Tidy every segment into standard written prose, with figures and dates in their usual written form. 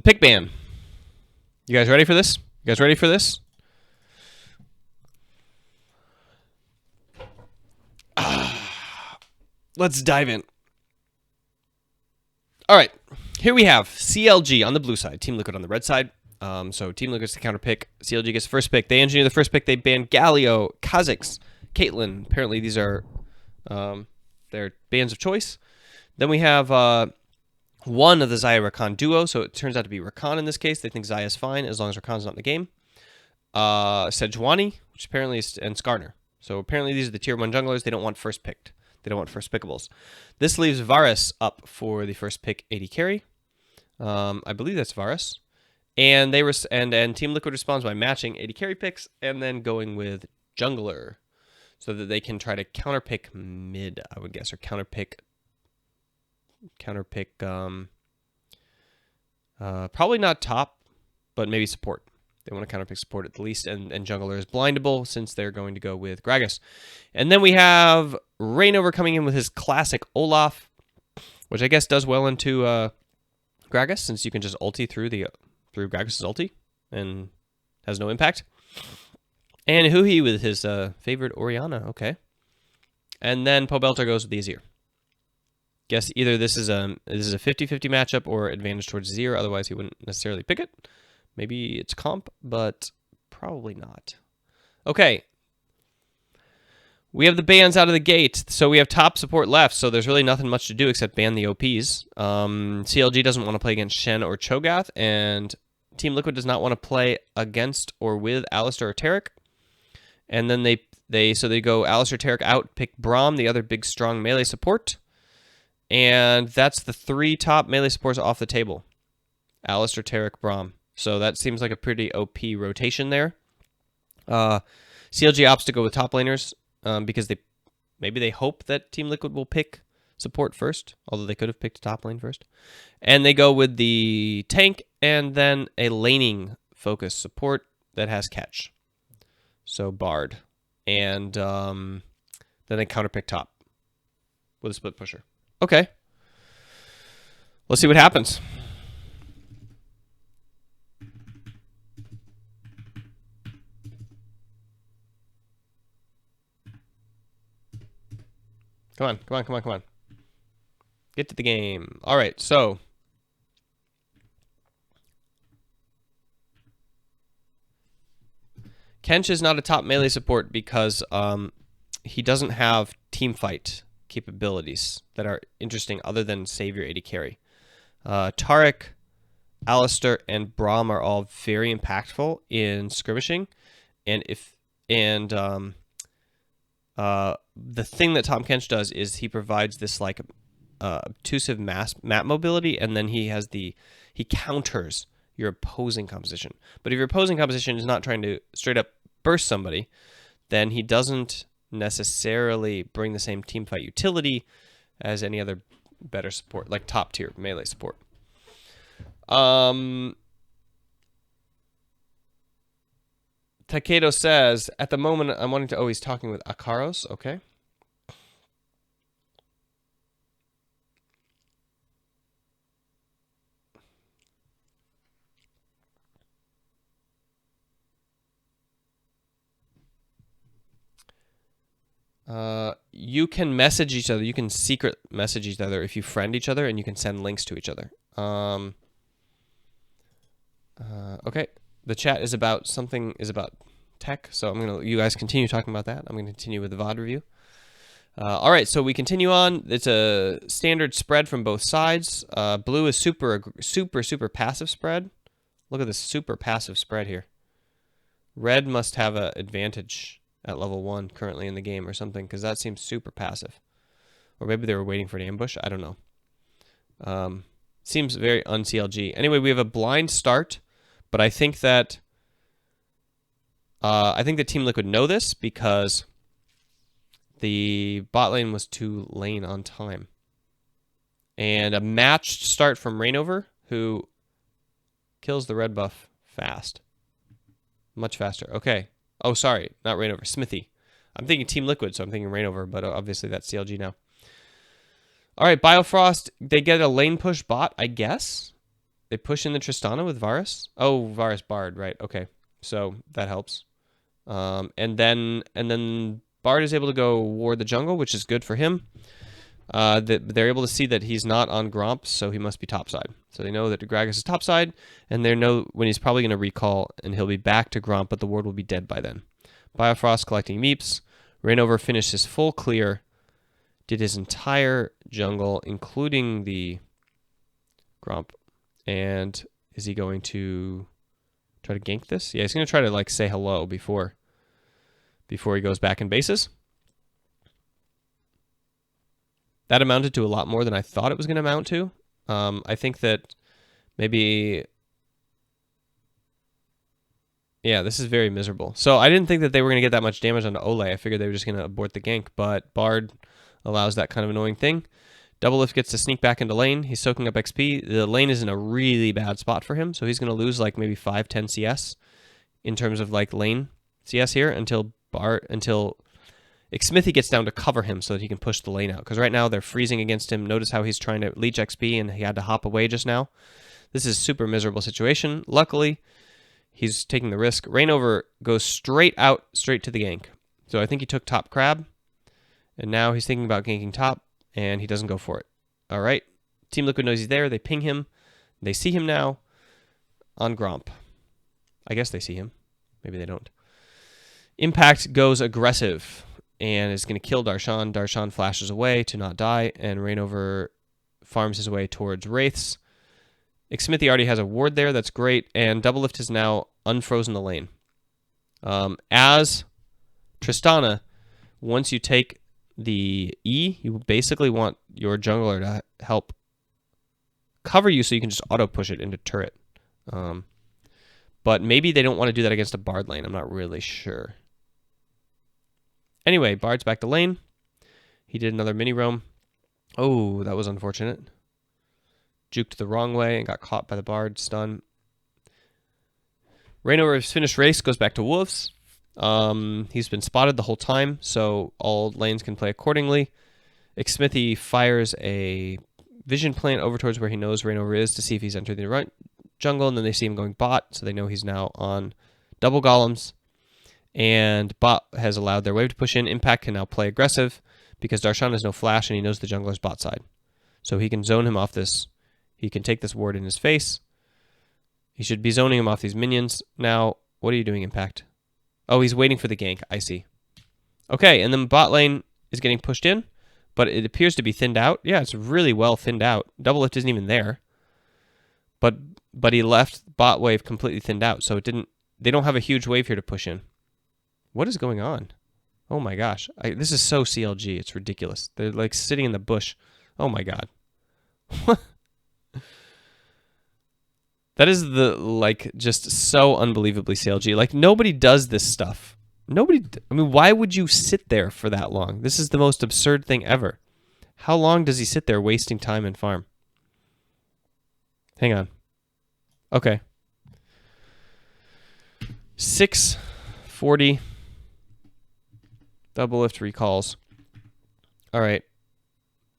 Pick ban. You guys ready for this? You guys ready for this? Let's dive in. All right. Here we have CLG on the blue side, Team Liquid on the red side. So Team Liquid gets the counter pick. CLG gets the first pick. They engineer the first pick. They ban Galio, Kha'Zix, Caitlyn. Apparently these are their bans of choice. Then we have one of the Xayah Rakan duo. So it turns out to be Rakan in this case. They think Xayah is fine as long as Rakan's not in the game. Sejuani, which apparently is, and Skarner. So apparently these are the tier 1 junglers. They don't want first picked. They don't want first pickables. This leaves Varus up for the first pick AD carry. I believe that's Varus. And and Team Liquid responds by matching AD carry picks and then going with jungler so that they can try to counterpick mid, I would guess, or counterpick probably not top, but maybe support. They want to counterpick support at the least, and jungler is blindable since they're going to go with Gragas. And then we have Reignover coming in with his classic Olaf, which I guess does well into Gragas since you can just ulti through Gragas' ulti and has no impact. And Huhi with his favorite Orianna, okay. And then Pobelter goes with the Azir. Guess either this is a 50-50 matchup or advantage towards Azir, otherwise he wouldn't necessarily pick it. Maybe it's comp, but probably not. Okay. We have the bans out of the gate. So we have top support left, so there's really nothing much to do except ban the OPs. CLG doesn't want to play against Shen or Cho'Gath, and Team Liquid does not want to play against or with Alistar or Taric. And then they go Alistar, Taric out, pick Braum, the other big strong melee support. And that's the 3 top melee supports off the table. Alistar, Taric, Braum. So that seems like a pretty OP rotation there. CLG opts to go with top laners because maybe they hope that Team Liquid will pick support first, although they could have picked top lane first. And they go with the tank and then a laning focus support that has catch. So Bard. And then they counterpick top with a split pusher. Okay. Let's see what happens. Come on. Get to the game. All right, so Kench is not a top melee support because he doesn't have team fight capabilities that are interesting other than Savior AD carry. Taric, Alistar, and Braum are all very impactful in skirmishing, and the thing that Tahm Kench does is he provides this like obtrusive map mobility, and then he counters your opposing composition. But if your opposing composition is not trying to straight up burst somebody, then he doesn't necessarily bring the same teamfight utility as any other better support, like top tier melee support. Takedo says, at the moment, I'm wanting to always talking with Akaros. Okay. You can message each other. You can secret message each other if you friend each other, and you can send links to each other. Okay. The chat is about tech, so you guys continue talking about that. I'm gonna continue with the VOD review. All right, so we continue on. It's a standard spread from both sides. Blue is super passive spread. Look at this super passive spread here. Red must have an advantage at level 1 currently in the game or something, because that seems super passive. Or maybe they were waiting for an ambush. I don't know. Seems very un-CLG. Anyway, we have a blind start, but I think that Team Liquid know this because the bot lane was too lane on time. And a matched start from Reignover, who kills the red buff fast. Much faster. Okay. Oh, sorry. Not Reignover. Smithy. I'm thinking Team Liquid, so I'm thinking Reignover, but obviously that's CLG now. All right, Biofrost, they get a lane push bot, I guess. They push in the Tristana with Varus. Oh, Varus Bard, right? Okay, so that helps. And then Bard is able to go ward the jungle, which is good for him. They're able to see that he's not on Gromp, so he must be topside. So they know that Gragas is topside, and they know when he's probably going to recall, and he'll be back to Gromp, but the ward will be dead by then. Biofrost collecting meeps. Rainover finished his full clear, did his entire jungle, including the Gromp. And is he going to try to gank this? Yeah, he's going to try to like say hello before he goes back in bases. That amounted to a lot more than I thought it was going to amount to. I think that maybe... Yeah, this is very miserable. So I didn't think that they were going to get that much damage onto Ole. I figured they were just going to abort the gank, but Bard allows that kind of annoying thing. Doublelift gets to sneak back into lane. He's soaking up XP. The lane is in a really bad spot for him, so he's going to lose like maybe 5-10 CS in terms of like lane CS here until Smithy gets down to cover him so that he can push the lane out. Because right now they're freezing against him. Notice how he's trying to leech XP and he had to hop away just now. This is a super miserable situation. Luckily, he's taking the risk. Rainover goes straight to the gank. So I think he took top crab. And now he's thinking about ganking top. And he doesn't go for it. All right. Team Liquid knows he's there. They ping him. They see him now on Gromp. I guess they see him. Maybe they don't. Impact goes aggressive and is going to kill Darshan. Darshan flashes away to not die, and Rainover farms his way towards Wraiths. Xmithy already has a ward there. That's great. And Doublelift has now unfrozen the lane. As Tristana, once you take the E, you basically want your jungler to help cover you so you can just auto push it into turret. But maybe they don't want to do that against a Bard lane. I'm not really sure. Anyway, Bard's back to lane. He did another mini roam. Oh, that was unfortunate. Juked the wrong way and got caught by the Bard. Stun. Rainover's finished race, goes back to Wolves. He's been spotted the whole time, so all lanes can play accordingly. Xmithy fires a vision plant over towards where he knows Rainover is to see if he's entered the right jungle, and then they see him going bot, so they know he's now on double golems. And bot has allowed their wave to push in. Impact can now play aggressive because Darshan has no flash and he knows the jungler's bot side. So he can zone him off this. He can take this ward in his face. He should be zoning him off these minions. Now, what are you doing, Impact? Oh, he's waiting for the gank. I see. Okay, and then bot lane is getting pushed in, but it appears to be thinned out. Yeah, it's really well thinned out. Doublelift isn't even there. But he left bot wave completely thinned out, so it didn't. They don't have a huge wave here to push in. What is going on? Oh my gosh. This is so CLG. It's ridiculous. They're like sitting in the bush. Oh my god. That is just so unbelievably CLG. Like, nobody does this stuff. Why would you sit there for that long? This is the most absurd thing ever. How long does he sit there wasting time in farm? Hang on. Okay. 640. Doublelift recalls. All right.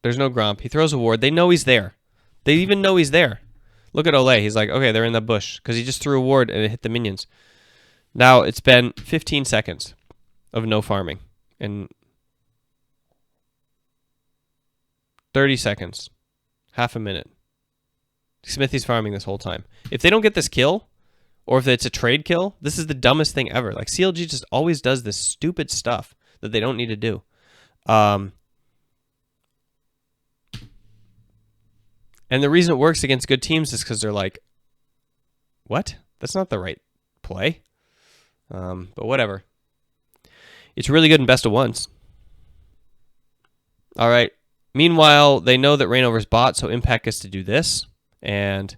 There's no Gromp. He throws a ward. They know he's there. They even know he's there. Look at Ole. He's like, okay, they're in the bush because he just threw a ward and it hit the minions. Now it's been 15 seconds of no farming and 30 seconds, half a minute. Smithy's farming this whole time. If they don't get this kill, or if it's a trade kill, this is the dumbest thing ever. Like, CLG just always does this stupid stuff that they don't need to do. And the reason it works against good teams is because they're like, what? That's not the right play. But whatever. It's really good in best of ones. All right. Meanwhile, they know that Rainover's bot, so Impact gets to do this. And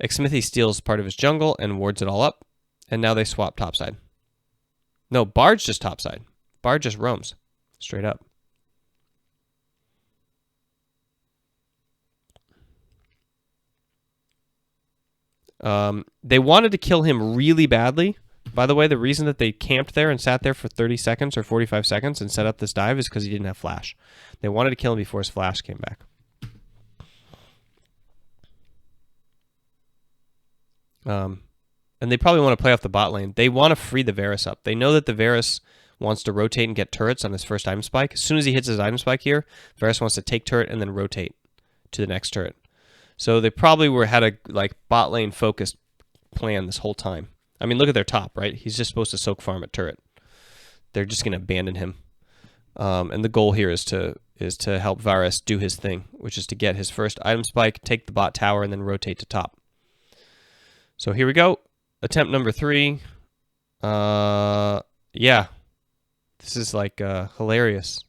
Xmithy steals part of his jungle and wards it all up. And now they swap topside. No, Bard's just topside. Bard just roams. Straight up. They wanted to kill him really badly. By the way, the reason that they camped there and sat there for 30 seconds or 45 seconds and set up this dive is because he didn't have flash. They wanted to kill him before his flash came back. And they probably want to play off the bot lane. They want to free the Varus up. They know that the Varus wants to rotate and get turrets on his first item spike. As soon as he hits his item spike here, Varus wants to take turret and then rotate to the next turret. So they probably had a like bot lane focused plan this whole time. I mean, look at their top, right? He's just supposed to soak farm at turret. They're just going to abandon him. And the goal here is to help Varus do his thing, which is to get his first item spike, take the bot tower, and then rotate to top. So here we go. Attempt number 3. Yeah. This is like hilarious.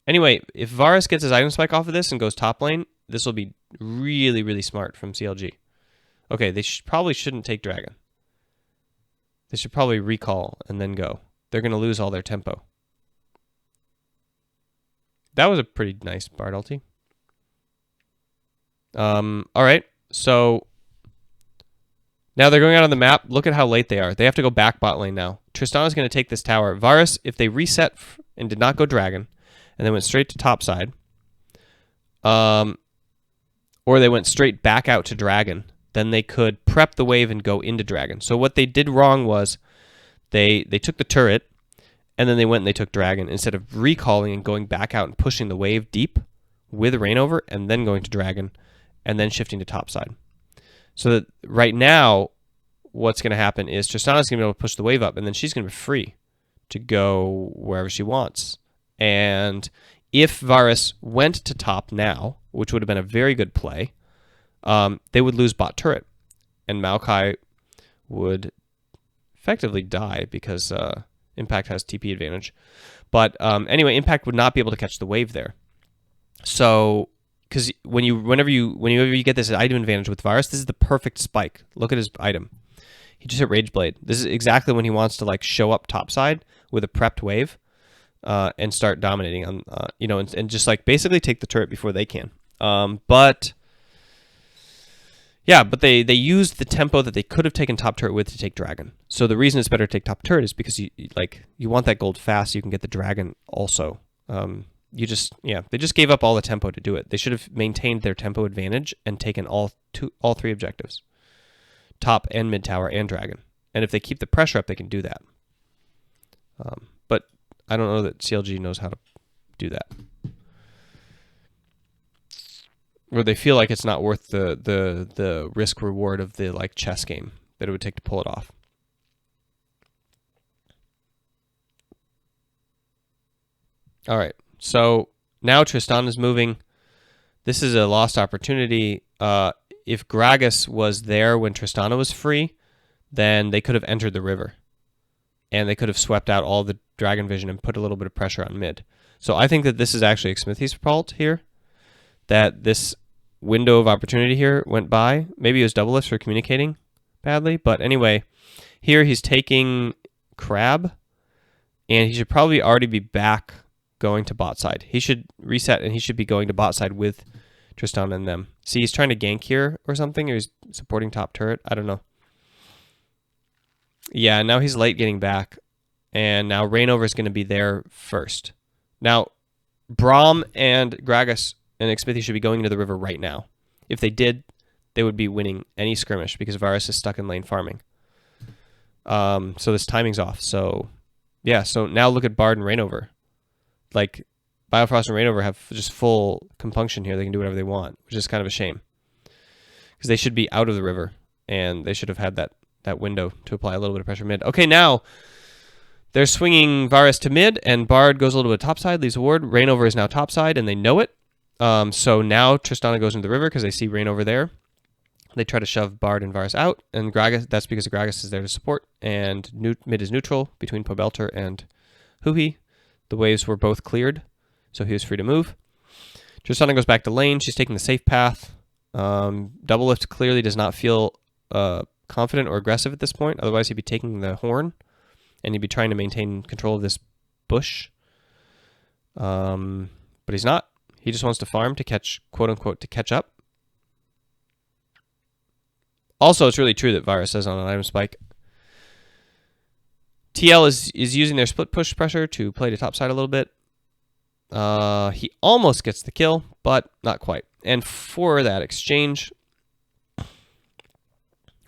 Anyway, if Varus gets his item spike off of this and goes top lane, this will be really, really smart from CLG. Okay, they probably shouldn't take Dragon. They should probably recall and then go. They're going to lose all their tempo. That was a pretty nice Bard ulti. All right, so now they're going out on the map. Look at how late they are. They have to go back bot lane now. Tristana's going to take this tower. Varus, if they reset and did not go Dragon, and then went straight to top side, or they went straight back out to Dragon, then they could prep the wave and go into Dragon. So what they did wrong was they took the turret, and then they went and they took Dragon instead of recalling and going back out and pushing the wave deep with Rainover and then going to Dragon and then shifting to top side. So that right now, what's going to happen is Tristana's going to be able to push the wave up, and then she's going to be free to go wherever she wants. And if Varus went to top now, which would have been a very good play, they would lose bot turret, and Maokai would effectively die because Impact has TP advantage. But anyway, Impact would not be able to catch the wave there. So, because whenever you get this item advantage with Varus, this is the perfect spike. Look at his item. He just hit Rage Blade. This is exactly when he wants to like show up topside with a prepped wave and start dominating on and just like basically take the turret before they can. But they used the tempo that they could have taken top turret with to take Dragon. So the reason it's better to take top turret is because you want that gold fast so you can get the Dragon also. They just gave up all the tempo to do it. They should have maintained their tempo advantage and taken all 3 objectives. Top and mid tower and Dragon. And if they keep the pressure up, they can do that. But I don't know that CLG knows how to do that. Or they feel like it's not worth the risk reward of the like chess game that it would take to pull it off. All right, so now Tristan is moving. This is a lost opportunity. If Gragas was there when Tristana was free, then they could have entered the river, and they could have swept out all the Dragon Vision and put a little bit of pressure on mid. So I think that this is actually Xmithie's fault here, that this window of opportunity here went by. Maybe it was Double Lift for communicating badly, but anyway, here he's taking Crab, and he should probably already be back going to bot side. He should reset, and he should be going to bot side with Tristan and them. See, he's trying to gank here or something, or he's supporting top turret. I don't know. Yeah, now he's late getting back, and now Rainover is going to be there first. Now, Braum and Gragas and Xmithie should be going into the river right now. If they did, they would be winning any skirmish because Varus is stuck in lane farming. So this timing's off. So, yeah, so now look at Bard and Rainover. Like, Biofrost and Rainover have just full compunction here. They can do whatever they want, which is kind of a shame. Because they should be out of the river, and they should have had that window to apply a little bit of pressure mid. Okay, now they're swinging Varus to mid, and Bard goes a little bit topside, leaves a ward. Rainover is now topside, and they know it. So now Tristana goes into the river because they see Rainover there. They try to shove Bard and Varus out, and Gragas, that's because Gragas is there to support, and mid is neutral between Pobelter and Huhi. The waves were both cleared, so he was free to move. Tristana goes back to lane. She's taking the safe path. Double Lift clearly does not feel confident or aggressive at this point. Otherwise, he'd be taking the horn, and he'd be trying to maintain control of this bush. But he's not. He just wants to farm to catch, quote-unquote, to catch up. Also, it's really true that Varus says on an item spike. TL is using their split push pressure to play to topside a little bit. He almost gets the kill, but not quite. And for that exchange,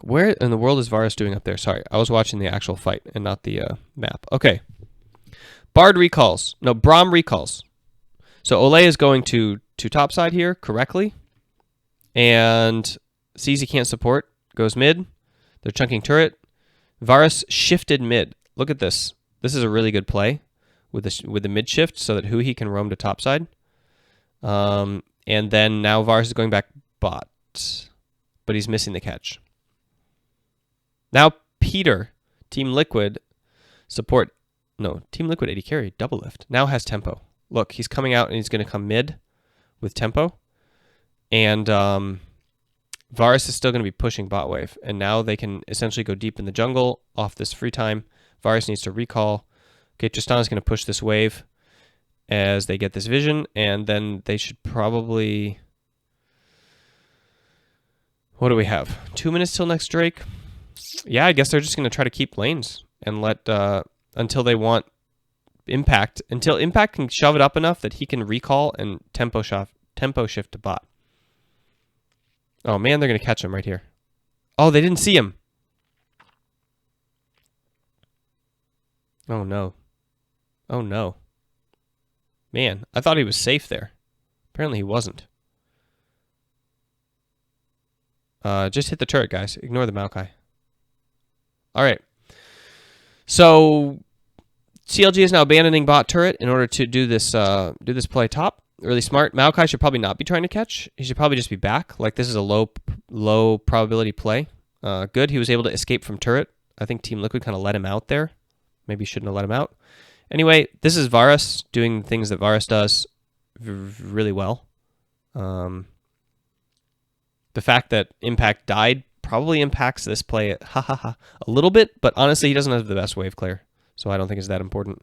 Where in the world is Varus doing up there? Sorry, I was watching the actual fight and not the map. Okay. Bard recalls. No, Braum recalls. So Olay is going to top side here correctly. And sees he can't support. Goes mid. They're chunking turret. Varus shifted mid. Look at this. This is a really good play with the mid shift so that Hui can roam to top side. And then now Varus is going back bot. But he's missing the catch. Now Peter, Team Liquid, support. No, Team Liquid AD carry, double lift. Now has tempo. Look, he's coming out and he's going to come mid with tempo. And Varus is still going to be pushing bot wave. And now they can essentially go deep in the jungle off this free time. Varus needs to recall. Okay, Tristana is going to push this wave as they get this vision. And then they should probably... What do we have? 2 minutes till next Drake? Yeah, I guess they're just going to try to keep lanes and let... until they want Impact. Until Impact can shove it up enough that he can recall and tempo shift to bot. Oh man, they're going to catch him right here. Oh, they didn't see him. Oh no. Oh no. Man, I thought he was safe there. Apparently he wasn't. Just hit the turret, guys. Ignore the Maokai. All right. So CLG is now abandoning bot turret in order to do this play top. Really smart. Maokai should probably not be trying to catch. He should probably just be back. Like this is a low probability play. Good. He was able to escape from turret. I think Team Liquid kind of let him out there. Maybe shouldn't have let him out. Anyway, this is Varus doing things that Varus does really well. The fact that Impact died probably impacts this play a little bit, but honestly, he doesn't have the best wave clear, so I don't think it's that important.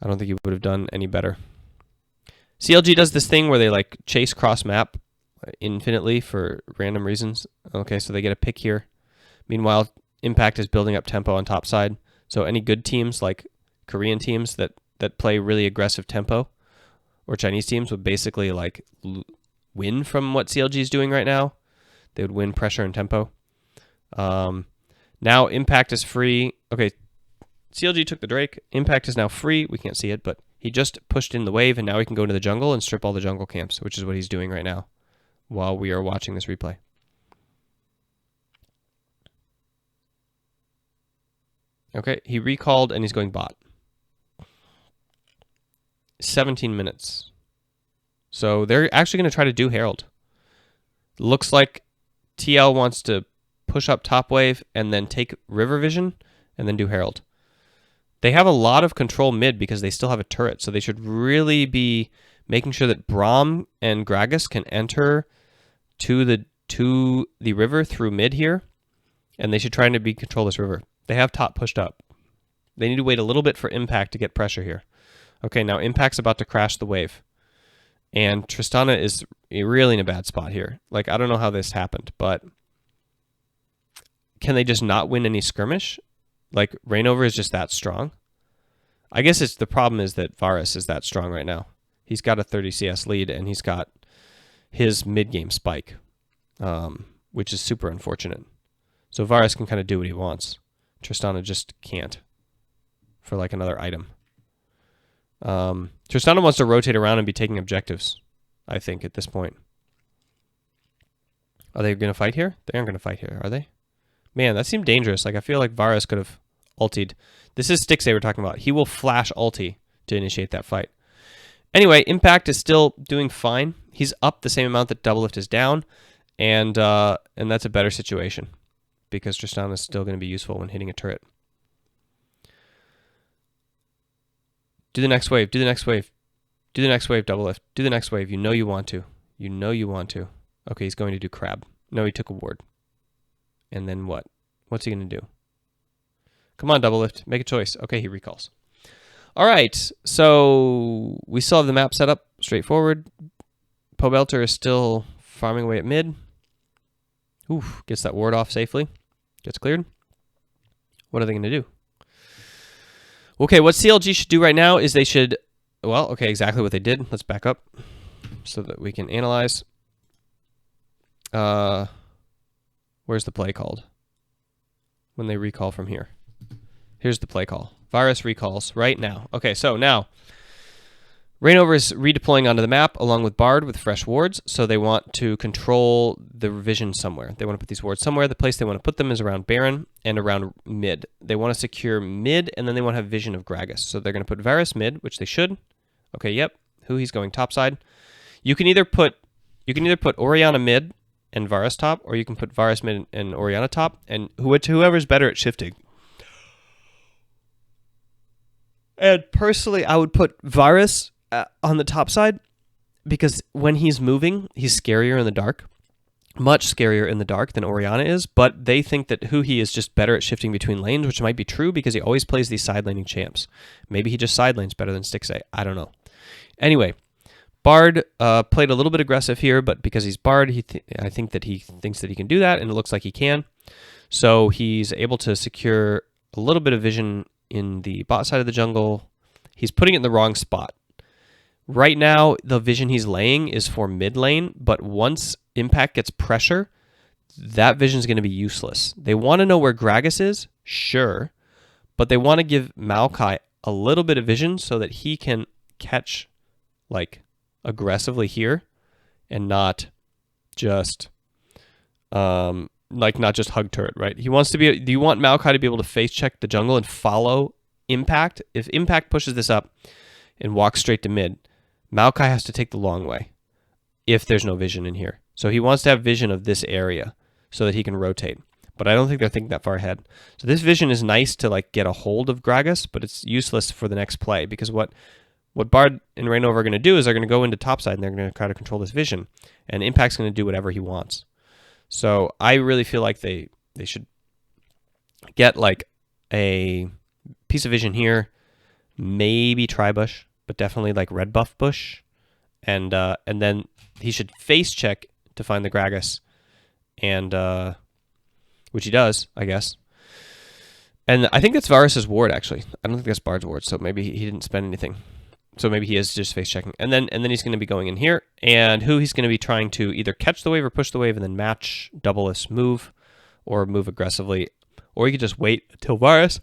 I don't think he would have done any better. CLG does this thing where they like chase cross map infinitely for random reasons. Okay, so they get a pick here. Meanwhile, Impact is building up tempo on top side. So any good teams like Korean teams that play really aggressive tempo, or Chinese teams would basically like win from what CLG is doing right now. They would win pressure and tempo. Now Impact is free. Okay, CLG took the Drake. Impact is now free. We can't see it, but he just pushed in the wave, and now he can go into the jungle and strip all the jungle camps, which is what he's doing right now while we are watching this replay. Okay, he recalled, and he's going bot. 17 minutes. So they're actually going to try to do Herald. Looks like TL wants to push up top wave and then take river vision and then do Herald. They have a lot of control mid because they still have a turret, so they should really be making sure that Braum and Gragas can enter to the river through mid here, and they should try to control this river. They have top pushed up. They need to wait a little bit for Impact to get pressure here. Okay, now Impact's about to crash the wave. And Tristana is really in a bad spot here. Like, I don't know how this happened, but can they just not win any skirmish? Like, Rainover is just that strong? I guess the problem is that Varus is that strong right now. He's got a 30 CS lead, and he's got his mid-game spike, which is super unfortunate. So Varus can kind of do what he wants. Tristana just can't for, like, another item. Tristana wants to rotate around and be taking objectives, I think, at this point. Are they going to fight here? They aren't going to fight here, are they? Man, that seemed dangerous. Like, I feel like Varus could have ultied. This is Stixay we're talking about. He will flash ulti to initiate that fight. Anyway, Impact is still doing fine. He's up the same amount that Doublelift is down, and that's a better situation because Tristana is still going to be useful when hitting a turret. Do the next wave. Do the next wave. Do the next wave, Doublelift. Do the next wave. You know you want to. You know you want to. Okay, he's going to do crab. No, he took a ward. And then what? What's he going to do? Come on, Doublelift. Make a choice. Okay, he recalls. All right, so we still have the map set up. Straightforward. Pobelter is still farming away at mid. Oof, gets that ward off safely. Gets cleared. What are they going to do? Okay, what CLG should do right now is they should... Well, okay, exactly what they did. Let's back up so that we can analyze. Where's the play called? When they recall from here. Here's the play call. Virus recalls right now. Okay, so now Rainover is redeploying onto the map along with Bard with fresh wards, so they want to control the vision somewhere. They want to put these wards somewhere. The place they want to put them is around Baron and around mid. They want to secure mid, and then they want to have vision of Gragas. So they're going to put Varus mid, which they should. Okay, yep. Who he's going topside. You can either put Orianna mid and Varus top, or you can put Varus mid and Orianna top, and whoever's better at shifting. And personally, I would put Varus on the top side, because when he's moving, he's scarier in the dark. Much scarier in the dark than Orianna is, but they think that Huhi is just better at shifting between lanes, which might be true because he always plays these side laning champs. Maybe he just side lanes better than Stixxay. I don't know. Anyway, Bard played a little bit aggressive here, but because he's Bard, I think that he thinks that he can do that, and it looks like he can. So he's able to secure a little bit of vision in the bot side of the jungle. He's putting it in the wrong spot. Right now, the vision he's laying is for mid lane, but once Impact gets pressure, that vision is going to be useless. They want to know where Gragas is, sure, but they want to give Maokai a little bit of vision so that he can catch like aggressively here and not just not just hug turret, right? He wants to be. Do you want Maokai to be able to face check the jungle and follow Impact? If Impact pushes this up and walks straight to mid, Maokai has to take the long way if there's no vision in here. So he wants to have vision of this area so that he can rotate. But I don't think they're thinking that far ahead. So this vision is nice to like get a hold of Gragas, but it's useless for the next play, because what Bard and Rainover are going to do is they're going to go into topside and they're going to try to control this vision, and Impact's going to do whatever he wants. So I really feel like they should get like a piece of vision here, maybe Tribush, but definitely like red buff bush, and then he should face check to find the Gragas, and which he does, I guess. And I think that's Varus's ward, actually. I don't think that's Bard's ward, so maybe he didn't spend anything. So maybe he is just face checking. And then he's going to be going in here, and he's going to be trying to either catch the wave or push the wave and then match double-less move, or move aggressively. Or you could just wait until Varus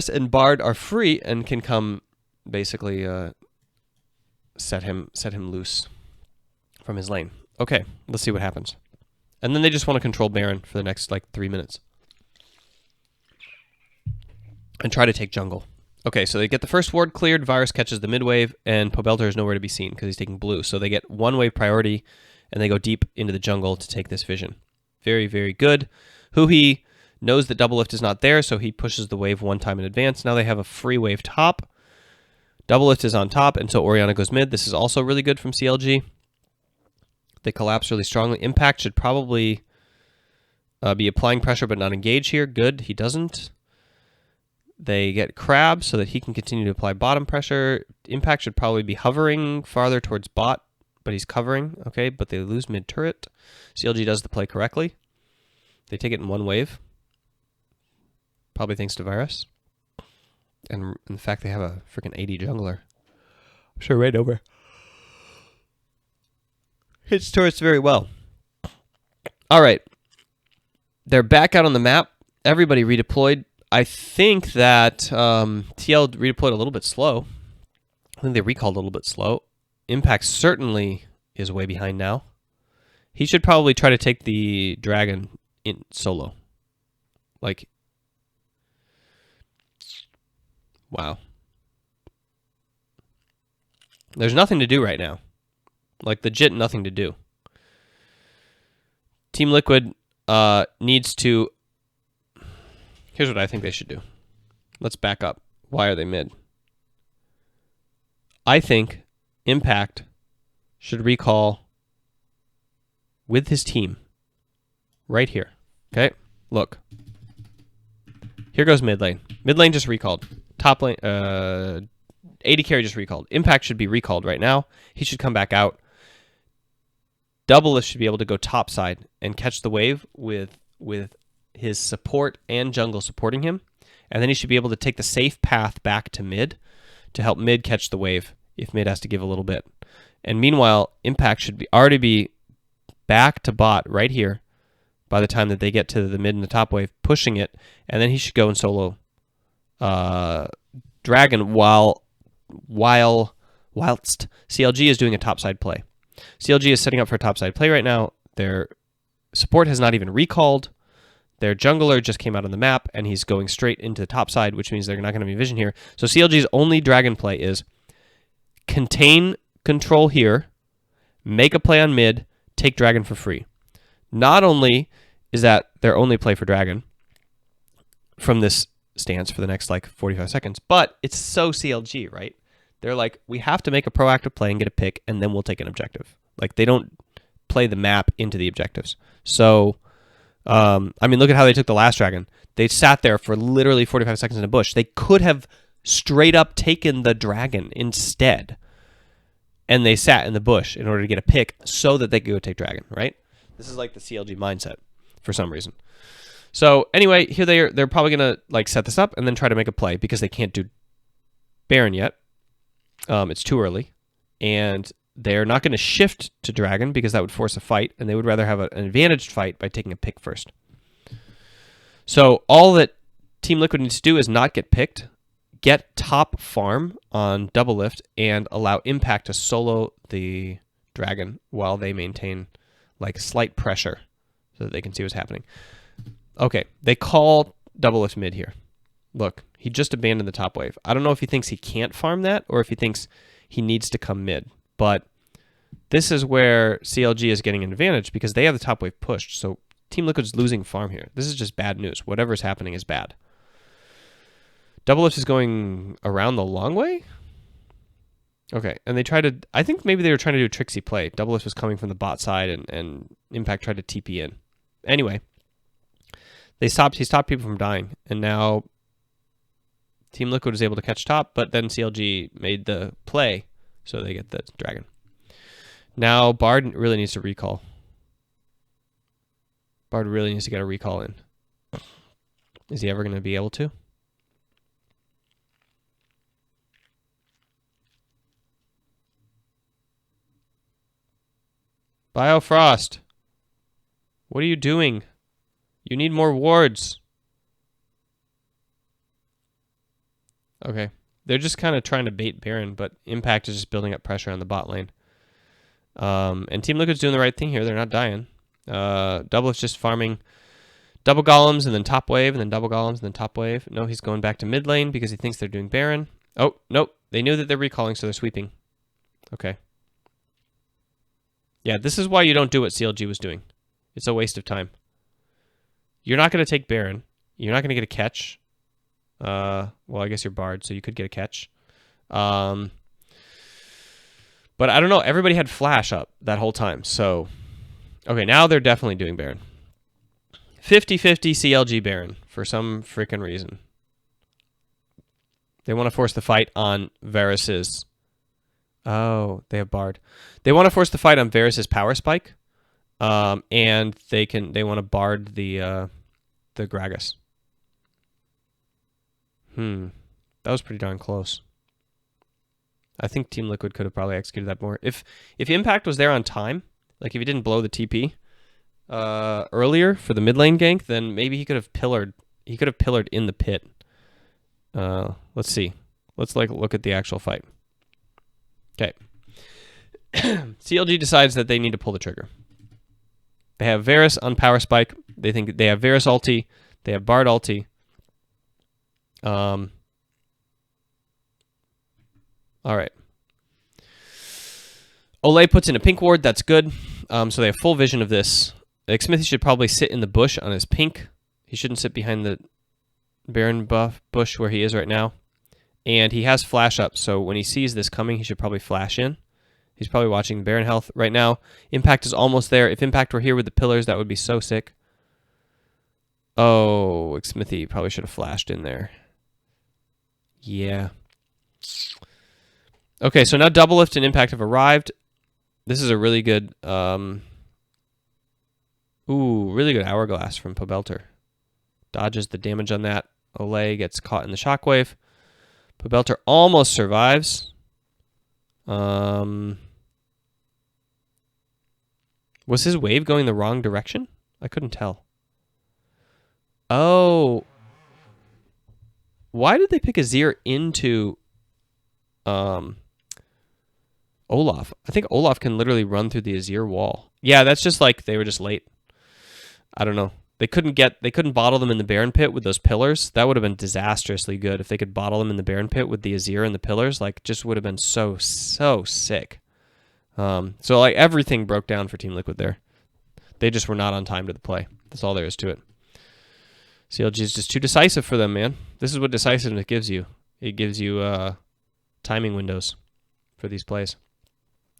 and Bard are free and can come basically set him loose from his lane. Okay, let's see what happens. And then they just want to control Baron for the next like 3 minutes and try to take jungle. Okay, so they get the first ward cleared, Varus catches the mid wave, and Pobelter is nowhere to be seen because he's taking blue. So they get one wave priority, and they go deep into the jungle to take this vision. Very, very good. Huhi knows that double lift is not there, so he pushes the wave one time in advance. Now they have a free wave top. Double lift is on top, and so Orianna goes mid. This is also really good from CLG. They collapse really strongly. Impact should probably be applying pressure but not engage here. Good, he doesn't. They get Crab so that he can continue to apply bottom pressure. Impact should probably be hovering farther towards bot, but he's covering. Okay, but they lose mid turret. CLG does the play correctly. They take it in one wave. Probably thanks to Varus. And in fact, they have a freaking 80 jungler. I'm sure Rainover hits turrets very well. All right. They're back out on the map. Everybody redeployed. I think that TL redeployed a little bit slow. I think they recalled a little bit slow. Impact certainly is way behind now. He should probably try to take the dragon in solo. Like, wow. There's nothing to do right now. Like, legit nothing to do. Team Liquid needs to... Here's what I think they should do. Let's back up. Why are they mid? I think Impact should recall with his team right here. Okay? Look. Here goes mid lane. Mid lane just recalled. Top lane, AD carry just recalled. Impact should be recalled right now. He should come back out. Double Lift should be able to go top side and catch the wave with his support and jungle supporting him. And then he should be able to take the safe path back to mid to help mid catch the wave if mid has to give a little bit. And meanwhile, Impact should already be back to bot right here by the time that they get to the mid and the top wave, pushing it, and then he should go and solo Dragon whilst CLG is doing a topside play. CLG is setting up for a topside play right now. Their support has not even recalled. Their jungler just came out on the map, and he's going straight into the top side, which means they're not going to be vision here. So CLG's only Dragon play is contain control here, make a play on mid, take Dragon for free. Not only is that their only play for Dragon from this stance for the next like 45 seconds, but it's so CLG, right? They're like, we have to make a proactive play and get a pick, and then we'll take an objective. Like, they don't play the map into the objectives. So, I mean, look at how they took the last Dragon. They sat there for literally 45 seconds in a bush. They could have straight up taken the Dragon instead, and they sat in the bush in order to get a pick so that they could go take Dragon, right? This is like the CLG mindset for some reason. So anyway, here they're probably gonna like set this up and then try to make a play because they can't do Baron yet. It's too early, and they're not going to shift to Dragon because that would force a fight, and they would rather have an advantaged fight by taking a pick first. So all that Team Liquid needs to do is not get picked, get top farm on double lift, and allow Impact to solo the Dragon while they maintain like slight pressure so that they can see what's happening. Okay, they call double lift mid here. Look, he just abandoned the top wave. I don't know if he thinks he can't farm that or if he thinks he needs to come mid. But this is where CLG is getting an advantage because they have the top wave pushed. So Team Liquid's losing farm here. This is just bad news. Whatever's happening is bad. Double lift is going around the long way? Okay, and they tried to... I think maybe they were trying to do a tricksy play. Double lift was coming from the bot side and Impact tried to TP in. Anyway, he stopped people from dying. And now Team Liquid is able to catch top, but then CLG made the play, so they get the Dragon. Now Bard really needs to recall. Bard really needs to get a recall in. Is he ever going to be able to? Biofrost, what are you doing? You need more wards. Okay. They're just kind of trying to bait Baron, but Impact is just building up pressure on the bot lane. And Team Liquid's doing the right thing here. They're not dying. Double is just farming double golems and then top wave and then double golems and then top wave. No, he's going back to mid lane because he thinks they're doing Baron. Oh, nope. They knew that they're recalling, so they're sweeping. Okay. Yeah, this is why you don't do what CLG was doing. It's a waste of time. You're not going to take Baron. You're not going to get a catch. Well, I guess you're Bard, so you could get a catch. But I don't know. Everybody had Flash up that whole time. So, okay, now they're definitely doing Baron. 50-50 CLG Baron for some freaking reason. They want to force the fight on Varus's... Oh, they have Bard. They want to force the fight on Varus's power spike. And they want to Bard the Gragas. That was pretty darn close. I think Team Liquid could have probably executed that more. If Impact was there on time, like if he didn't blow the TP earlier for the mid lane gank, then maybe he could have pillared. He could have pillared in the pit. Let's see. Let's look at the actual fight. Okay. CLG decides that they need to pull the trigger. They have Varus on power spike. They think they have Varus ulti. They have Bard ulti. All right. Olay puts in a pink ward. That's good. So they have full vision of this. Smithy should probably sit in the bush on his pink. He shouldn't sit behind the Baron bush where he is right now. And he has flash up, so when he sees this coming, he should probably flash in. He's probably watching Baron health right now. Impact is almost there. If Impact were here with the pillars, that would be so sick. Oh, Smithy probably should have flashed in there. Yeah. Okay, so now Double Lift and Impact have arrived. This is a really good... really good Hourglass from Pobelter. Dodges the damage on that. Olay gets caught in the shockwave. Pobelter almost survives. Was his wave going the wrong direction? I couldn't tell. Oh. Why did they pick Azir into Olaf? I think Olaf can literally run through the Azir wall. Yeah, that's just like they were just late. I don't know. They couldn't bottle them in the Baron pit with those pillars. That would have been disastrously good if they could bottle them in the Baron pit with the Azir and the pillars. Like, just would have been so sick. So like everything broke down for Team Liquid there. They just were not on time to the play. That's all there is to it. CLG is just too decisive for them, man. This is what decisiveness gives you. It gives you timing windows for these plays.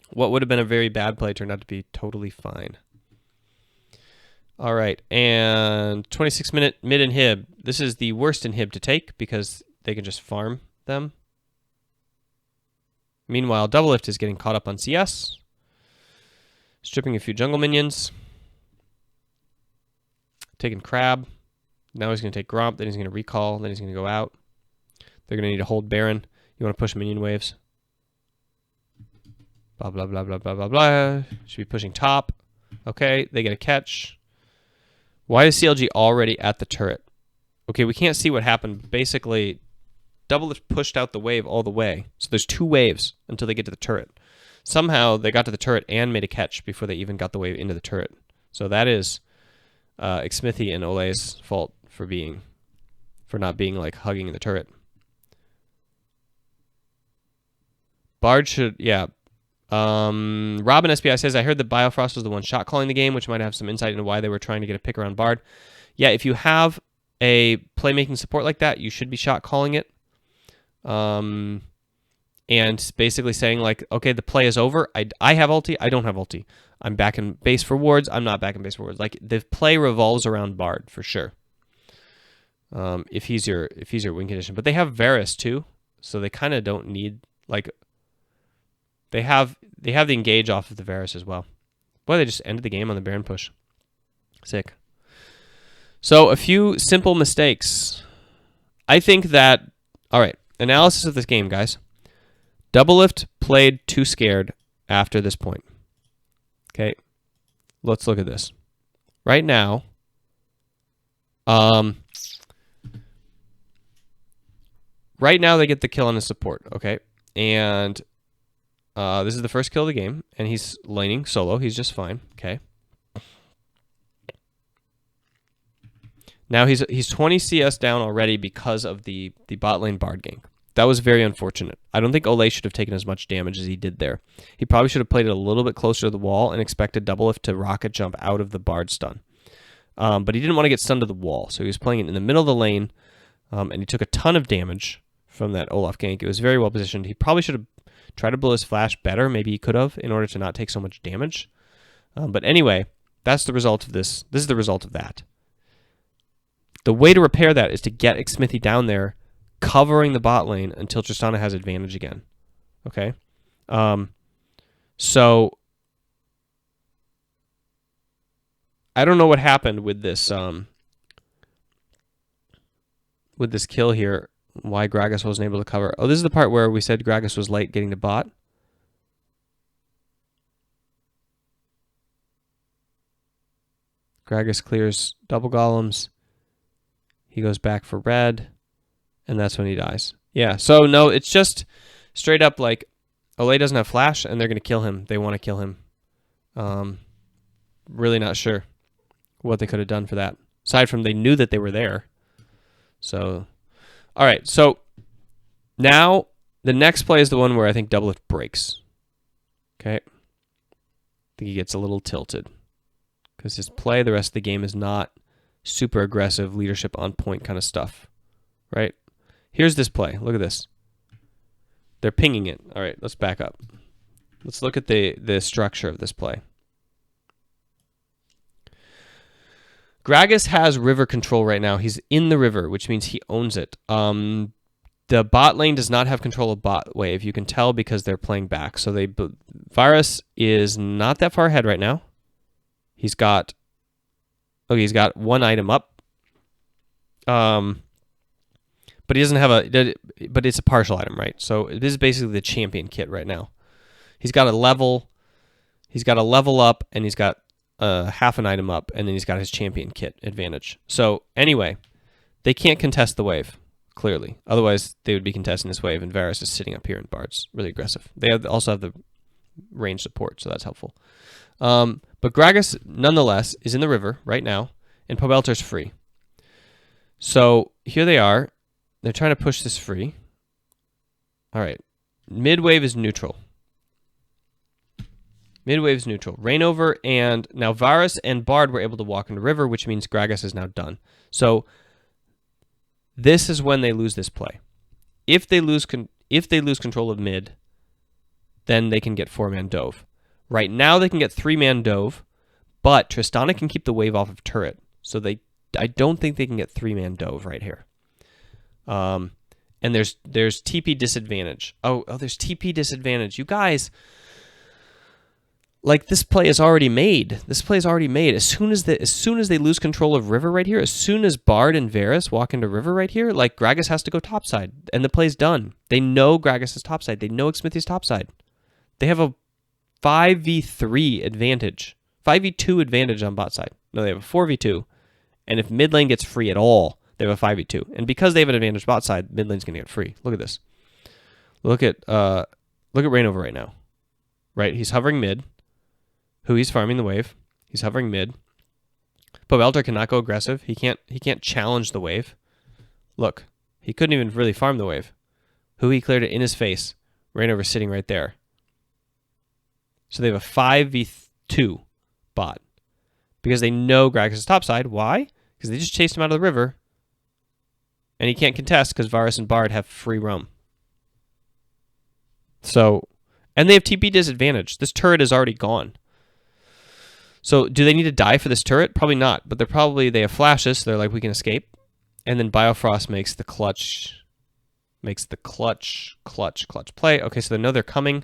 What would have been a very bad play turned out to be totally fine. All right, and 26-minute mid inhib. This is the worst inhib to take because they can just farm them. Meanwhile, Doublelift is getting caught up on CS. Stripping a few jungle minions. Taking Crab. Now he's going to take Gromp, then he's going to recall, then he's going to go out. They're going to need to hold Baron. You want to push minion waves. Blah, blah, blah, blah, blah, blah, blah. Should be pushing top. Okay, they get a catch. Why is CLG already at the turret? Okay, we can't see what happened. Basically, Doublelift pushed out the wave all the way. So there's 2 waves until they get to the turret. Somehow they got to the turret and made a catch before they even got the wave into the turret. So that is Xmithy and Ole's fault for not being like hugging the turret. Bard should, yeah. Robin SPI says, I heard that Biofrost was the one shot calling the game, which might have some insight into why they were trying to get a pick around Bard. Yeah, if you have a playmaking support like that, you should be shot calling it. And basically saying like, okay, the play is over. I have ulti. I don't have ulti. I'm back in base for wards. I'm not back in base for wards. Like the play revolves around Bard for sure. If he's your win condition, but they have Varus too, so they kind of don't need like. They have the engage off of the Varus as well. Boy, they just ended the game on the Baron push. Sick. So a few simple mistakes. I think that, all right, analysis of this game, guys. Doublelift played too scared after this point. Okay, let's look at this. Right now, right now they get the kill on his support, okay? And this is the first kill of the game, and he's laning solo. He's just fine, okay? Now he's 20 CS down already because of the bot lane Bard gank. That was very unfortunate. I don't think Ole should have taken as much damage as he did there. He probably should have played it a little bit closer to the wall and expected Doublelift to rocket jump out of the Bard stun. But he didn't want to get stunned to the wall, so he was playing it in the middle of the lane, and he took a ton of damage from that Olaf gank. It was very well positioned. He probably should have tried to blow his flash better. Maybe he could have in order to not take so much damage. But anyway, that's the result of this. This is the result of that. The way to repair that is to get Xmithy down there, covering the bot lane until Tristana has advantage again. Okay? So I don't know what happened with this kill here. Why Gragas wasn't able to cover. Oh, this is the part where we said Gragas was late getting to bot. Gragas clears double golems. He goes back for red, and that's when he dies. Yeah, so no, it's just straight up like Ole doesn't have flash, and they're going to kill him. They want to kill him. Really not sure what they could have done for that. Aside from they knew that they were there. So, all right, so now the next play is the one where I think Doublelift breaks. Okay. I think he gets a little tilted because his play the rest of the game is not super aggressive, leadership on point kind of stuff, right? Here's this play. Look at this. They're pinging it. All right, let's back up. Let's look at the structure of this play. Gragas has river control right now. He's in the river, which means he owns it. The bot lane does not have control of bot wave. You can tell because they're playing back. So Varus is not that far ahead right now. He's got one item up. But he doesn't have but it's a partial item, right? So this is basically the champion kit right now. He's got a level up, and he's got half an item up, and then he's got his champion kit advantage. So anyway, they can't contest the wave, clearly. Otherwise, they would be contesting this wave, and Varus is sitting up here, and Bard's really aggressive. They also have the range support, so that's helpful. But Gragas, nonetheless, is in the river right now, and Pobelter's free. So here they are. They're trying to push this free. All right. Mid wave is neutral. Mid wave is neutral. Rainover, and now Varus and Bard were able to walk into river, which means Gragas is now done. So this is when they lose this play. If they lose control of mid, then they can get 4-man dove. Right now they can get 3-man dove, but Tristana can keep the wave off of turret. So I don't think they can get 3-man dove right here. And there's TP disadvantage. Oh, there's TP disadvantage. You guys, like, this play is already made. This play is already made. As soon as they lose control of river right here, as soon as Bard and Varus walk into river right here, like, Gragas has to go topside, and the play's done. They know Gragas is topside. They know Xmithie's topside. They have a 5v3 advantage. 5v2 advantage on bot side. No, they have a 4v2. And if mid lane gets free at all, they have a 5v2. And because they have an advantage bot side, mid lane's going to get free. Look at this. Look at Rainover right now. Right? He's hovering mid. He's farming the wave. He's hovering mid. Pobelter cannot go aggressive. He can't challenge the wave. Look. He couldn't even really farm the wave. He cleared it in his face. Rainover sitting right there. So they have a 5v2 bot. Because they know Gragas is topside. Why? Because they just chased him out of the river. And he can't contest because Varus and Bard have free roam. So, and they have TP disadvantage. This turret is already gone. So do they need to die for this turret? Probably not. But they have flashes, so they're like, we can escape. And then Biofrost makes the clutch play. Okay, so they know they're coming.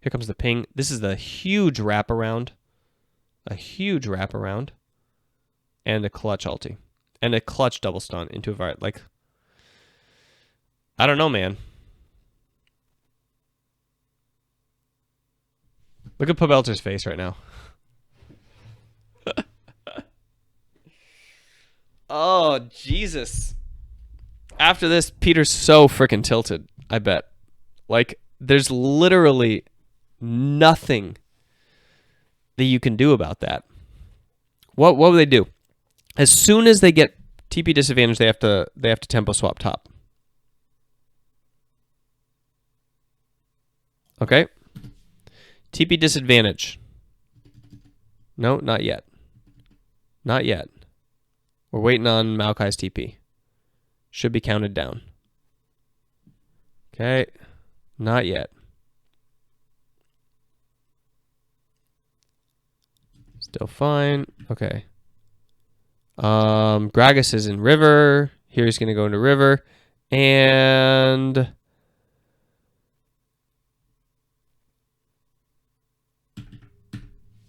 Here comes the ping. This is the huge wraparound. A huge wraparound. And a clutch ulti. And a clutch double stun into a Vart. Like, I don't know, man. Look at Pobelter's face right now. Oh, Jesus. After this, Peter's so freaking tilted, I bet. Like, there's literally nothing that you can do about that. What would they do? As soon as they get TP disadvantage, they have to tempo swap top. Okay. TP disadvantage. No, not yet. Not yet. We're waiting on Maokai's TP. Should be counted down. Okay. Not yet. Still fine. Okay. Gragas is in river. Here he's going to go into river. And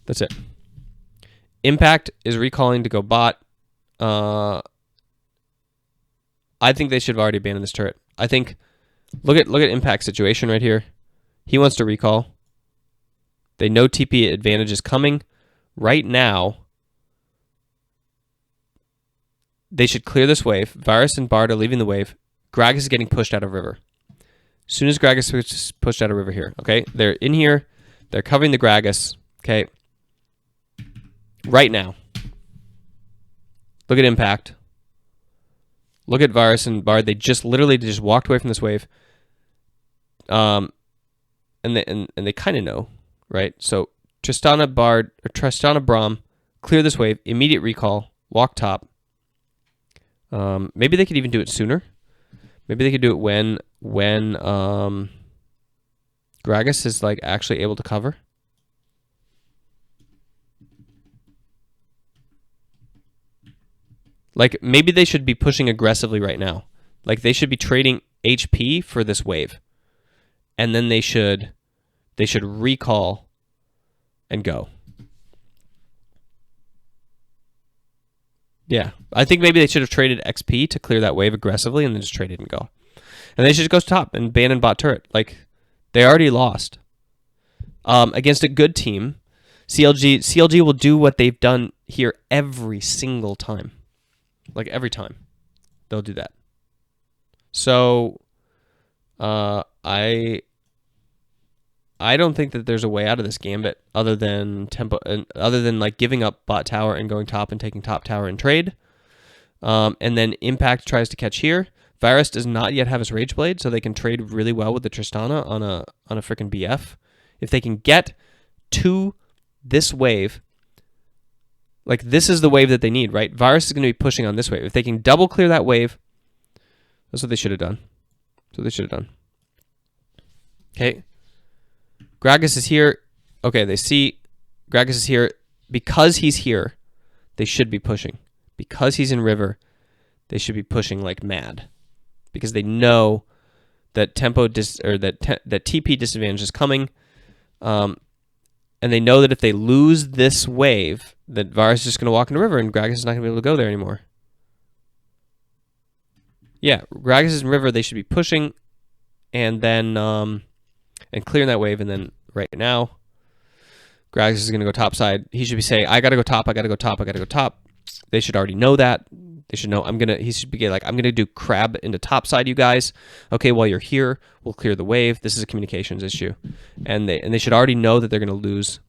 that's it. Impact is recalling to go bot. I think they should have already abandoned this turret. I think look at Impact's situation right here. He wants to recall. They know TP advantage is coming. Right now, they should clear this wave. Varus and Bard are leaving the wave. Gragas is getting pushed out of river. As soon as Gragas is pushed out of river here, okay? They're in here. They're covering the Gragas, okay? Right now. Look at Impact. Look at Varus and Bard. They literally walked away from this wave. And they kind of know, right? So Tristana Braum, clear this wave, immediate recall, walk top. Maybe they could even do it sooner. Maybe they could do it when Gragas is like actually able to cover. Like, maybe they should be pushing aggressively right now. Like, they should be trading HP for this wave. And then they should recall and go. Yeah. I think maybe they should have traded XP to clear that wave aggressively and then just trade it and go. And they should just go top and ban and bot turret. Like, they already lost. Against a good team, CLG will do what they've done here every single time. Like every time, they'll do that. So, I don't think that there's a way out of this gambit other than like giving up bot tower and going top and taking top tower in trade. And then Impact tries to catch here. Varus does not yet have his Rage Blade, so they can trade really well with the Tristana on a freaking BF. If they can get to this wave, like this is the wave that they need, right? Varus is going to be pushing on this wave. If they can double clear that wave, that's what they should have done. Okay. Gragas is here. Okay, they see Gragas is here. Because he's here, they should be pushing. Because he's in river, they should be pushing like mad. Because they know that that TP disadvantage is coming. And they know that if they lose this wave, that Varus is just going to walk in the river and Gragas is not going to be able to go there anymore. Yeah, Gragas is in river. They should be pushing and then and clearing that wave. And then right now, Gragas is going to go top side. He should be saying, I got to go top, I got to go top, I got to go top. They should already know that. They should know he should be like, I'm going to do crab into top side, you guys. Okay, while you're here, we'll clear the wave. This is a communications issue. And they should already know that they're going to lose.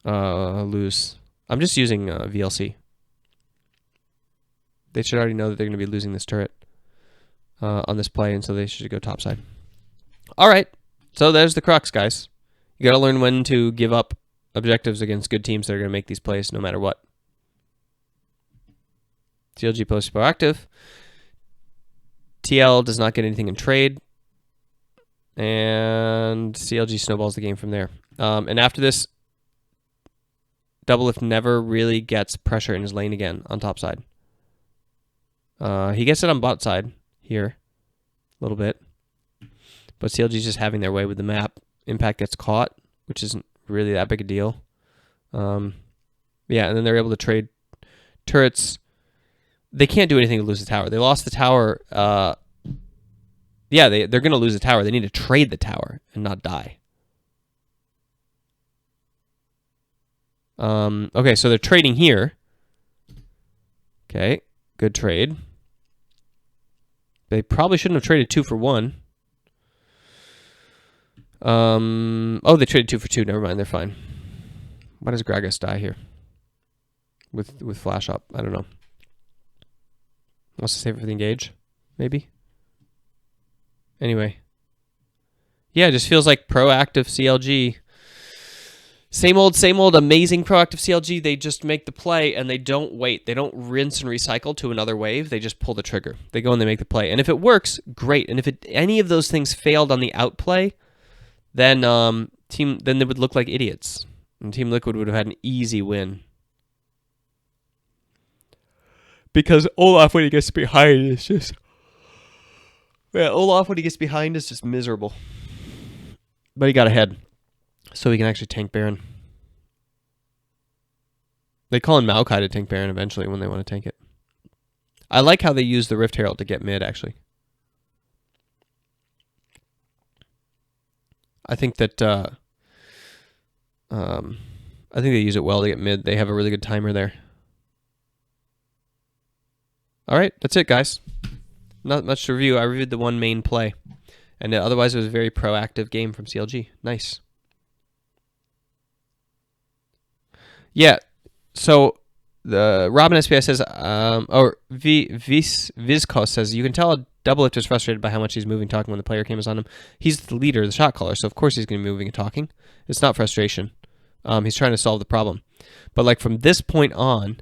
I'm just using VLC. They should already know that they're going to be losing this turret on this play, and so they should go topside. All right, so there's the crux, guys. You got to learn when to give up objectives against good teams that are going to make these plays no matter what. CLG post proactive. TL does not get anything in trade. And CLG snowballs the game from there. And after this, Doublelift never really gets pressure in his lane again on top side. He gets it on bot side here a little bit. But CLG's just having their way with the map. Impact gets caught, which isn't really that big a deal. Yeah, and then they're able to trade turrets. They can't do anything to lose the tower. They lost the tower. Yeah, they're going to lose the tower. They need to trade the tower and not die. Okay, so they're trading here. Okay, good trade. They probably shouldn't have traded 2 for 1. Oh, they traded 2 for 2. Never mind, they're fine. Why does Gragas die here? With flash up, I don't know. Wants to save it for the engage, maybe. Anyway, yeah, it just feels like proactive CLG. Same old amazing proactive CLG. They just make the play and they don't wait. They don't rinse and recycle to another wave. They just pull the trigger. They go and they make the play. And if it works, great. And if any of those things failed on the outplay, then they would look like idiots. And Team Liquid would have had an easy win. Because Olaf, when he gets behind, is just... Yeah, Olaf, when he gets behind, is just miserable. But he got ahead. So he can actually tank Baron. They call in Maokai to tank Baron eventually when they want to tank it. I like how they use the Rift Herald to get mid, actually. I think that... I think they use it well to get mid. They have a really good timer there. All right, that's it, guys. Not much to review. I reviewed the one main play. And otherwise, it was a very proactive game from CLG. Nice. Yeah, so the Robin SPS says, or Vizkos says, you can tell a Doublelift is frustrated by how much he's moving, talking when the player cam is on him. He's the leader, the shot caller, so of course he's going to be moving and talking. It's not frustration. He's trying to solve the problem. But like from this point on,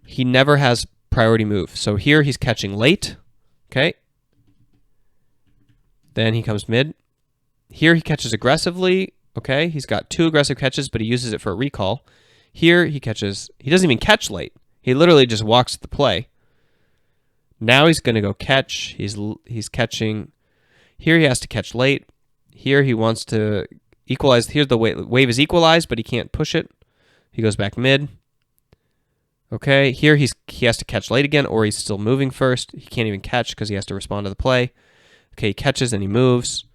he never has priority move. So here he's catching late. Okay. Then he comes mid. Here he catches aggressively. Okay. He's got 2 aggressive catches, but he uses it for a recall. Here he catches. He doesn't even catch late. He literally just walks the play. Now he's going to go catch. He's catching. Here he has to catch late. Here he wants to equalize. Here's the wave is equalized, but he can't push it. He goes back mid. Okay, here he has to catch late again, or he's still moving first. He can't even catch because he has to respond to the play. Okay, he catches and he moves.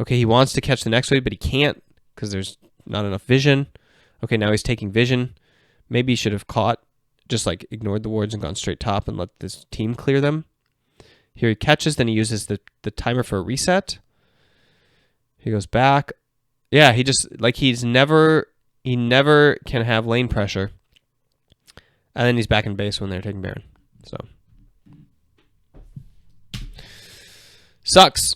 Okay, he wants to catch the next wave, but he can't because there's not enough vision. Okay, now he's taking vision. Maybe he should have caught, just like ignored the wards and gone straight top and let this team clear them. Here he catches, then he uses the timer for a reset. He goes back. Yeah, he just, like, he never can have lane pressure. And then he's back in base when they're taking Baron. So. Sucks.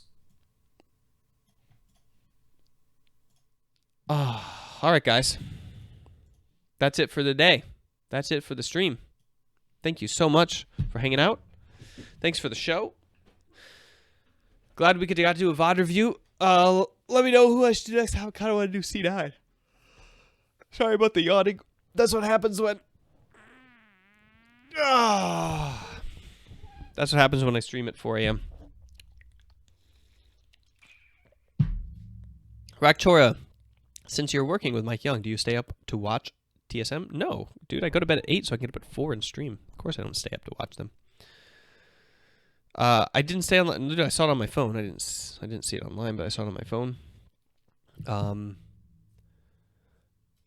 Oh, all right, guys. That's it for the day. That's it for the stream. Thank you so much for hanging out. Thanks for the show. Glad we got to do a VOD review. Let me know who I should do next. I kind of want to do C9. Sorry about the yawning. That's what happens when... That's what happens when I stream at 4 a.m. Raktora, since you're working with Mike Young, do you stay up to watch TSM? No, dude, I go to bed at 8 so I can get up at 4 and stream. Of course I don't stay up to watch them. I didn't stay online. Dude, I saw it on my phone. I didn't see it online, but I saw it on my phone. I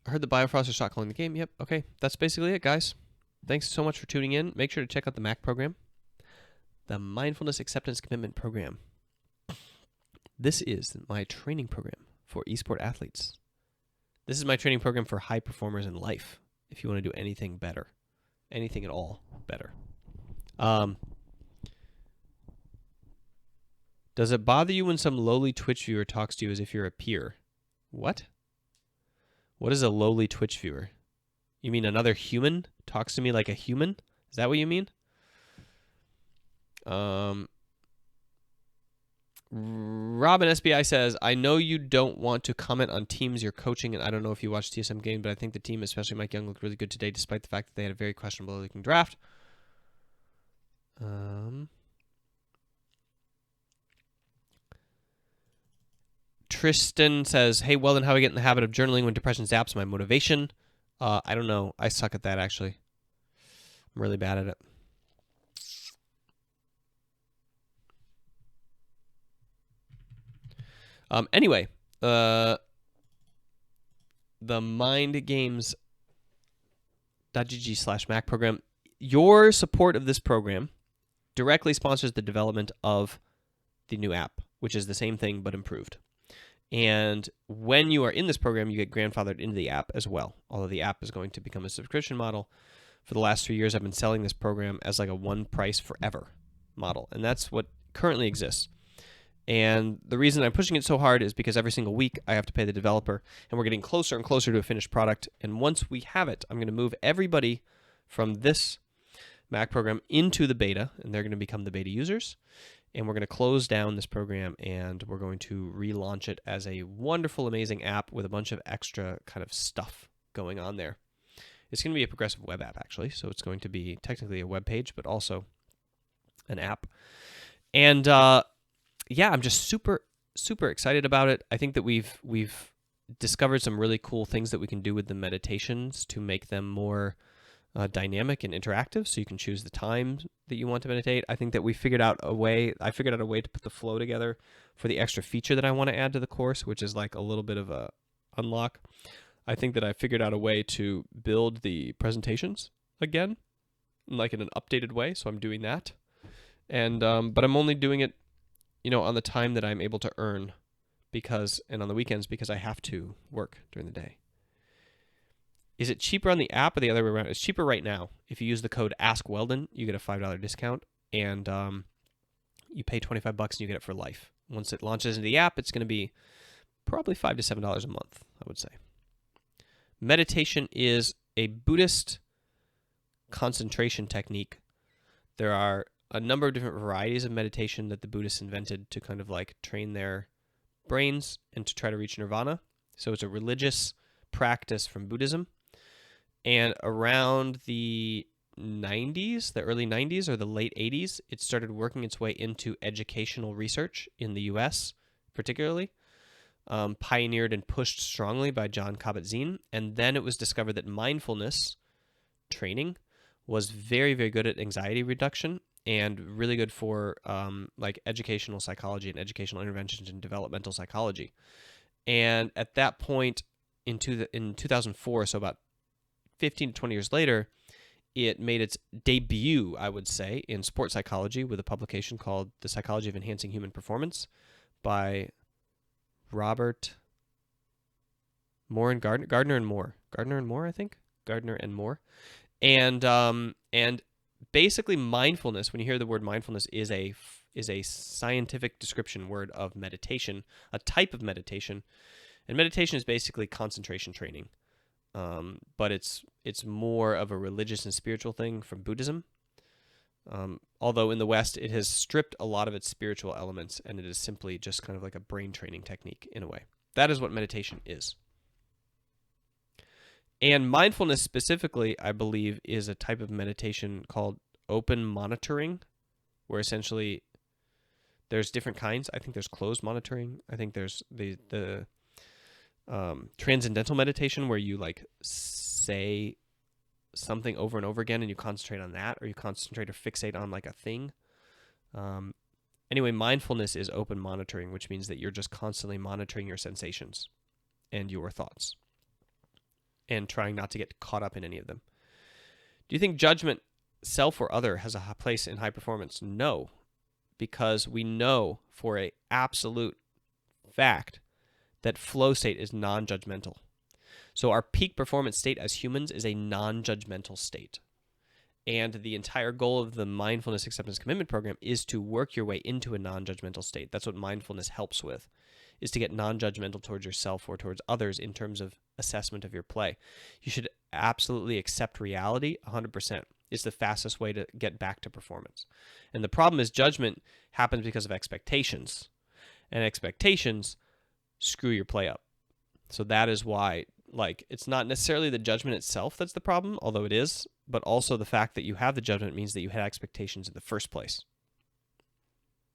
heard the Biofrost is shot calling the game. Yep, okay. That's basically it, guys. Thanks so much for tuning in. Make sure to check out the MAC program. The Mindfulness Acceptance Commitment Program. This is my training program for esport athletes. This is my training program for high performers in life. If you want to do anything better. Anything at all better. Does it bother you when some lowly Twitch viewer talks to you as if you're a peer? What? What is a lowly Twitch viewer? You mean another human talks to me like a human? Is that what you mean? Robin SBI says, I know you don't want to comment on teams you're coaching, and I don't know if you watched TSM game, but I think the team, especially Mike Young, looked really good today, despite the fact that they had a very questionable looking draft. Tristan says, hey, Weldon, how do I get in the habit of journaling when depression zaps my motivation? I don't know. I suck at that, actually. I'm really bad at it. Anyway, the MindGames.gg/Mac program. Your support of this program directly sponsors the development of the new app, which is the same thing but improved. And when you are in this program, you get grandfathered into the app as well, although the app is going to become a subscription model. For the last 3 years, I've been selling this program as like a one price forever model, and that's what currently exists. And the reason I'm pushing it so hard is because every single week I have to pay the developer, and we're getting closer and closer to a finished product. And once we have it, I'm going to move everybody from this Mac program into the beta, and they're going to become the beta users. And we're going to close down this program, and we're going to relaunch it as a wonderful, amazing app with a bunch of extra kind of stuff going on there. It's going to be a progressive web app, actually. So it's going to be technically a web page, but also an app. And yeah, I'm just super, super excited about it. I think that we've discovered some really cool things that we can do with the meditations to make them more dynamic and interactive, so you can choose the time that you want to meditate. I think that I figured out a way to put the flow together for the extra feature that I want to add to the course, which is like a little bit of a unlock. I think that I figured out a way to build the presentations again, like in an updated way, so I'm doing that. And but I'm only doing it, on the time that I'm able to earn, and on the weekends because I have to work during the day. Is it cheaper on the app or the other way around? It's cheaper right now. If you use the code AskWeldon, you get a $5 discount, and you pay $25 and you get it for life. Once it launches into the app, it's going to be probably $5 to $7 a month, I would say. Meditation is a Buddhist concentration technique. There are a number of different varieties of meditation that the Buddhists invented to kind of like train their brains and to try to reach nirvana. So it's a religious practice from Buddhism. And around the 90s, the early 90s or the late 80s, it started working its way into educational research in the US, particularly. Pioneered and pushed strongly by Jon Kabat-Zinn. And then it was discovered that mindfulness training was very, very good at anxiety reduction and really good for like educational psychology and educational interventions in developmental psychology. And at that point, in 2004, so about 15 to 20 years later, it made its debut, I would say, in sports psychology with a publication called The Psychology of Enhancing Human Performance by Robert Moore and Gardner and Moore. Gardner and Moore, I think. Gardner and Moore. And basically mindfulness, when you hear the word mindfulness, is a scientific description word of meditation, a type of meditation. And meditation is basically concentration training. But it's more of a religious and spiritual thing from Buddhism. Although in the West, it has stripped a lot of its spiritual elements, and it is simply just kind of like a brain training technique in a way. That is what meditation is. And mindfulness specifically, I believe, is a type of meditation called open monitoring, where essentially there's different kinds. I think there's closed monitoring. I think there's the transcendental meditation, where you like say something over and over again and you concentrate on that, or you concentrate or fixate on like a thing. Anyway, mindfulness is open monitoring, which means that you're just constantly monitoring your sensations and your thoughts and trying not to get caught up in any of them. Do you think judgment, self or other, has a place in high performance? No, because we know for an absolute fact that flow state is non-judgmental. So our peak performance state as humans is a non-judgmental state. And the entire goal of the Mindfulness Acceptance Commitment Program is to work your way into a non-judgmental state. That's what mindfulness helps with, is to get non-judgmental towards yourself or towards others in terms of assessment of your play. You should absolutely accept reality 100%. It's the fastest way to get back to performance. And the problem is judgment happens because of expectations. And expectations screw your play up. So that is why, like, it's not necessarily the judgment itself that's the problem, although it is, but also the fact that you have the judgment means that you had expectations in the first place.